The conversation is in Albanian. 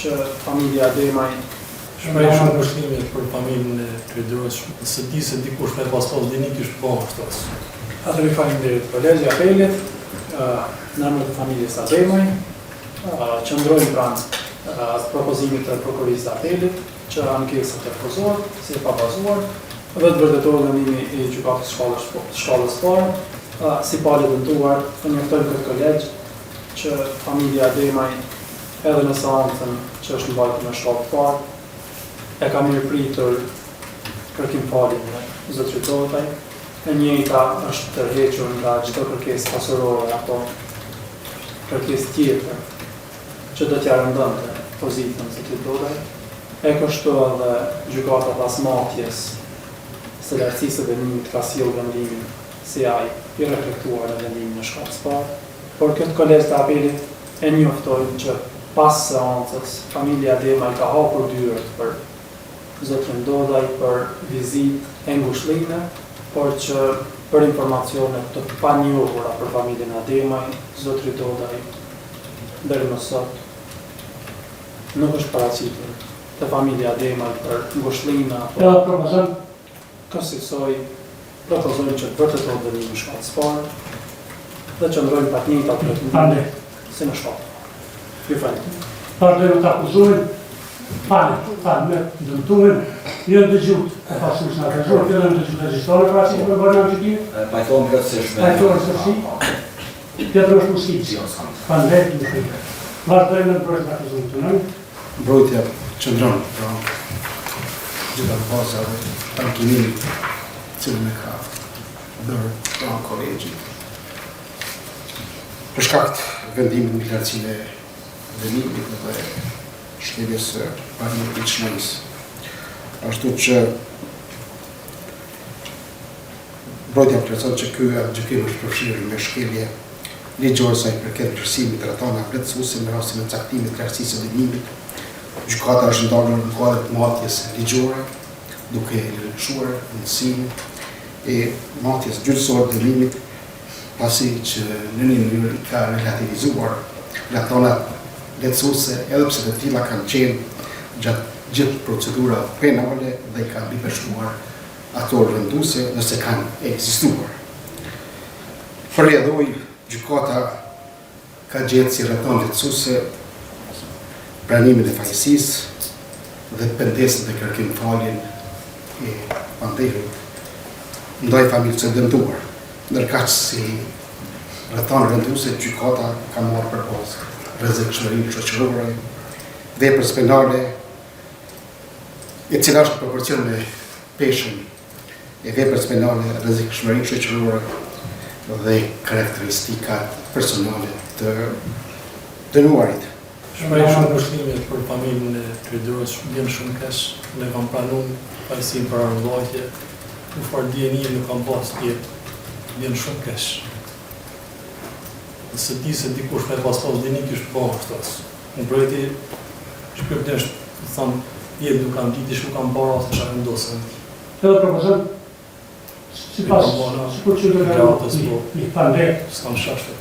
që familja Demaj shprej shumë vështrimit për familjen e kryedues, se di se dikush me pas dini kish po ashtu. Atëri faleminderit kolegji apelit, në emër të familjes Demaj, qëndrojmë pranë propozimit të prokurisë të apelit, që ankesa të refuzohet, si e pabazuar, dhe të vërtetohet dënimi i gjykatës shkallës parë, si palë dëmtuar, të njoftojmë këtë kolegj që familja Demaj edhe në seancën që është mbajtur në shkallë parë, e ka mirëpritur kërkim faljen e zotërit Dotaj, e njëjta është tërhequr nga çdo kërkesë pasurore apo kërkesë tjetër që do t'ja rëndonte pozitën e zotërit Dotaj. E kështu edhe gjykata pas matjes së lartësisë së dënimit ka sjellë vendimin si ai i reflektuar në vendimin në shkallës parë, por këtë kolegj të apelit e njoftojnë që pas seancës familja Demaj ka hapur dyert për zotrin Dodaj për vizitë e ngushëllime, por që për informacione të panjohura për familjen e Demaj, zotri Dodaj deri më sot nuk është paraqitur të familja Demaj për ngushëllime apo kësaj propozojmë që të vërtetohet dënimi në shkallës parë dhe qëndrojmë pak njëjta trajtimi si në shkallë. Ju falenderoj. Vazhdojmë të akuzojmë, me dëmtumin, një dëgjut e pasush në akuzor, fillojmë dëgjut e gjistore pra si për bërë në gjykim. Pajtohem plotësisht. Pajtohem sërsi. Pjetër është muskipsi. Falenderoj të më. Vazhdojmë në mbrojtje të akuzojmë të nëmë. Mbrojtja qëndron pra gjitha baza dhe tankimit cilën e ka bërë pra kolegji. Për shkak të vendimit në lartësinë e dënimit dhe shkeljes së parimit të çmërisë. Ashtu që mbrojtja plotëson që ky gjykim është përfshirë me shkelje ligjore sa i përket vlerësimit të rrethanave vlerësuese në rastin e caktimit të lartësisë së dënimit. Gjykata është ndalur në kuadër të matjes ligjore, duke lëshuar rëndësinë e matjes gjyqësore të dënimit, pasi që në një mënyrë ka relativizuar rrethanat lehtësuese, edhe pse të tilla kanë qenë gjatë gjithë procedura penale dhe kanë bipeshtuar ato rënduese nëse kanë ekzistuar. Përjedhoi gjykata ka gjetur si rrethan lehtësuese pranimin e fajësisë dhe pendesën e kërkim faljen e panderit ndaj familjes së dëmtuar, ndërkaq si rrethan rënduese gjykata ka marrë përballë rrezikshmërinë shoqërore, veprës penale, e cila është proporcion me peshën e veprës penale, rrezikshmërinë shoqërore dhe karakteristikat personale të dënuarit. Shprej shumë vështrimit për familjen e kryedues, vjen shumë keq, ne kam pranuar pajësinë për arvllajtje, u fort dieni nuk kam pas tjetër, vjen shumë keq. Se di se dikush me pas dini kish po ashtu. Mbrojtje shpirtësh, thon, jetë nuk kam ditë, nuk kam para se çfarë ndosën. Edhe propozon sipas sikur që do të i pandej, s'kam shashtë.